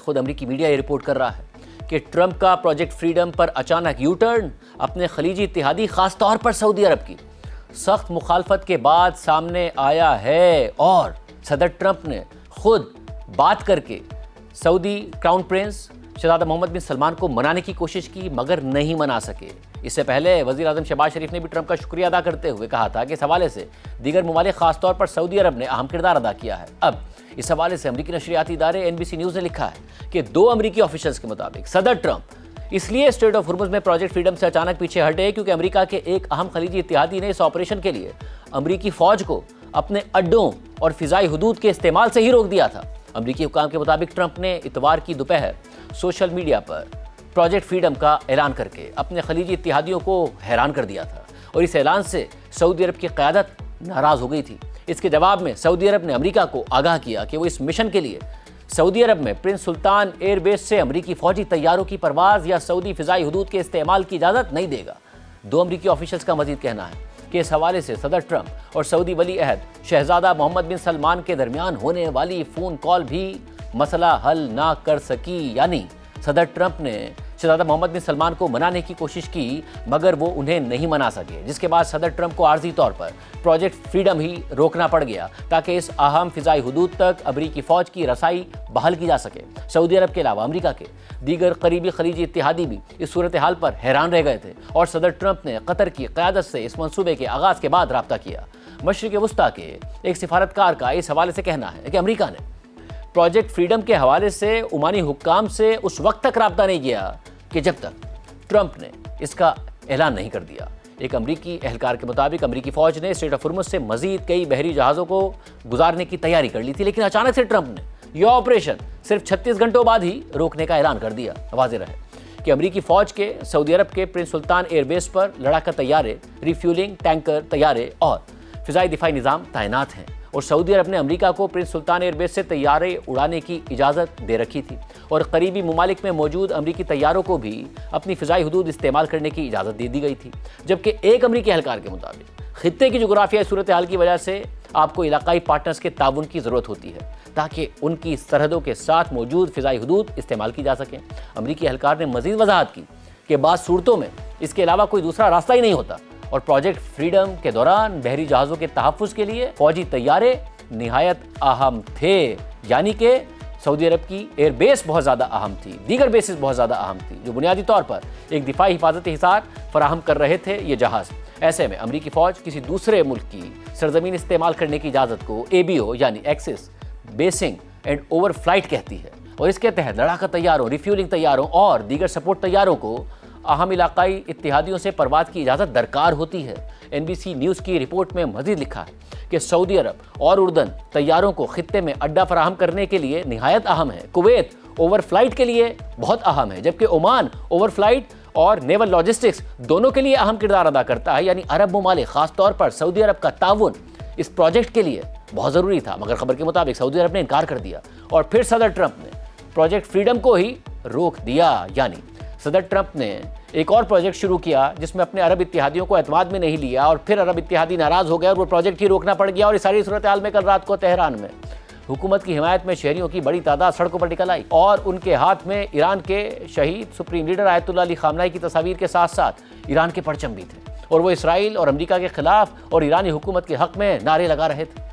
خود امریکی میڈیا یہ رپورٹ کر رہا ہے کہ ٹرمپ کا پروجیکٹ فریڈم پر اچانک یو ٹرن اپنے خلیجی اتحادی خاص طور پر سعودی عرب کی سخت مخالفت کے بعد سامنے آیا ہے، اور صدر ٹرمپ نے خود بات کر کے سعودی کراؤن پرنس شہزادہ محمد بن سلمان کو منانے کی کوشش کی مگر نہیں منا سکے۔ اس سے پہلے وزیر اعظم شہباز شریف نے بھی ٹرمپ کا شکریہ ادا کرتے ہوئے کہا تھا کہ اس حوالے سے دیگر ممالک خاص طور پر سعودی عرب نے اہم کردار ادا کیا ہے۔ اب اس حوالے سے امریکی نشریاتی ادارے NBC نیوز نے لکھا ہے کہ 2 امریکی آفیشلز کے مطابق صدر ٹرمپ اس لیے اسٹریٹ آف ہرمز میں پروجیکٹ فریڈم سے اچانک پیچھے ہٹے کیونکہ امریکہ کے ایک اہم خلیجی اتحادی نے اس آپریشن کے لیے امریکی فوج کو اپنے اڈوں اور فضائی حدود کے استعمال سے ہی روک دیا تھا۔ امریکی حکام کے مطابق ٹرمپ نے اتوار کی دوپہر سوشل میڈیا پر پروجیکٹ فریڈم کا اعلان کر کے اپنے خلیجی اتحادیوں کو حیران کر دیا تھا، اور اس اعلان سے سعودی عرب کی قیادت ناراض ہو گئی تھی۔ اس کے جواب میں سعودی عرب نے امریکہ کو آگاہ کیا کہ وہ اس مشن کے لیے سعودی عرب میں پرنس سلطان ایئر بیس سے امریکی فوجی طیاروں کی پرواز یا سعودی فضائی حدود کے استعمال کی اجازت نہیں دے گا۔ 2 امریکی آفیشلز کا مزید کہنا ہے کہ اس حوالے سے صدر ٹرمپ اور سعودی ولی عہد شہزادہ محمد بن سلمان کے درمیان ہونے والی فون کال بھی مسئلہ حل نہ کر سکی، یعنی صدر ٹرمپ نے شہزادہ محمد بن سلمان کو منانے کی کوشش کی مگر وہ انہیں نہیں منا سکے، جس کے بعد صدر ٹرمپ کو عارضی طور پر پروجیکٹ فریڈم ہی روکنا پڑ گیا تاکہ اس اہم فضائی حدود تک امریکی فوج کی رسائی بحال کی جا سکے۔ سعودی عرب کے علاوہ امریکہ کے دیگر قریبی خلیجی اتحادی بھی اس صورتحال پر حیران رہ گئے تھے، اور صدر ٹرمپ نے قطر کی قیادت سے اس منصوبے کے آغاز کے بعد رابطہ کیا۔ مشرق وسطیٰ کے ایک سفارتکار کا اس حوالے سے کہنا ہے کہ امریکہ نے پروجیکٹ فریڈم کے حوالے سے عمانی حکام سے اس وقت تک رابطہ نہیں کیا کہ جب تک ٹرمپ نے اس کا اعلان نہیں کر دیا۔ ایک امریکی اہلکار کے مطابق امریکی فوج نے اسٹریٹ آف ہرمز سے مزید کئی بحری جہازوں کو گزارنے کی تیاری کر لی تھی، لیکن اچانک سے ٹرمپ نے یہ آپریشن صرف 36 گھنٹوں بعد ہی روکنے کا اعلان کر دیا۔ واضح رہے کہ امریکی فوج کے سعودی عرب کے پرنس سلطان ایئر بیس پر لڑاکا طیارے، ریفیولنگ ٹینکر طیارے اور فضائی دفاعی نظام تعینات ہیں، اور سعودی عرب نے امریکہ کو پرنس سلطان ایئر بیس سے طیارے اڑانے کی اجازت دے رکھی تھی، اور قریبی ممالک میں موجود امریکی طیاروں کو بھی اپنی فضائی حدود استعمال کرنے کی اجازت دے دی گئی تھی۔ جبکہ ایک امریکی اہلکار کے مطابق خطے کی جغرافیائی صورتحال کی وجہ سے آپ کو علاقائی پارٹنرز کے تعاون کی ضرورت ہوتی ہے تاکہ ان کی سرحدوں کے ساتھ موجود فضائی حدود استعمال کی جا سکیں۔ امریکی اہلکار نے مزید وضاحت کی کہ بعض صورتوں میں اس کے علاوہ کوئی دوسرا راستہ ہی نہیں ہوتا، اور پروجیکٹ فریڈم کے دوران بحری جہازوں کے تحفظ کے لیے فوجی طیارے نہایت اہم تھے، یعنی کہ سعودی عرب کی ایئر بیس بہت زیادہ اہم تھی، دیگر بیسز بہت زیادہ اہم تھی جو بنیادی طور پر ایک دفاعی حفاظتی حصار فراہم کر رہے تھے یہ جہاز۔ ایسے میں امریکی فوج کسی دوسرے ملک کی سرزمین استعمال کرنے کی اجازت کو ABO یعنی access basing and overflight کہتی ہے، اور اس کے تحت لڑاکا طیاروں، ریفیولنگ طیاروں اور دیگر سپورٹ طیاروں کو اہم علاقائی اتحادیوں سے پرواز کی اجازت درکار ہوتی ہے۔ NBC نیوز کی رپورٹ میں مزید لکھا ہے کہ سعودی عرب اور اردن طیاروں کو خطے میں اڈہ فراہم کرنے کے لیے نہایت اہم ہے، کویت اوور فلائٹ کے لیے بہت اہم ہے، جبکہ عمان اوور فلائٹ اور نیول لاجسٹکس دونوں کے لیے اہم کردار ادا کرتا ہے، یعنی عرب ممالک خاص طور پر سعودی عرب کا تعاون اس پروجیکٹ کے لیے بہت ضروری تھا، مگر خبر کے مطابق سعودی عرب نے انکار کر دیا، اور پھر صدر ٹرمپ نے پروجیکٹ فریڈم کو ہی روک دیا۔ یعنی صدر ٹرمپ نے ایک اور پروجیکٹ شروع کیا جس میں اپنے عرب اتحادیوں کو اعتماد میں نہیں لیا، اور پھر عرب اتحادی ناراض ہو گئے اور وہ پروجیکٹ ہی روکنا پڑ گیا، اور اس ساری صورتحال میں کل رات کو تہران میں حکومت کی حمایت میں شہریوں کی بڑی تعداد سڑکوں پر نکل آئی، اور ان کے ہاتھ میں ایران کے شہید سپریم لیڈر آیت اللہ علی خامنہ کی تصاویر کے ساتھ ساتھ ایران کے پرچم بھی تھے، اور وہ اسرائیل اور امریکہ کے خلاف اور ایرانی حکومت کے حق میں نعرے لگا رہے تھے۔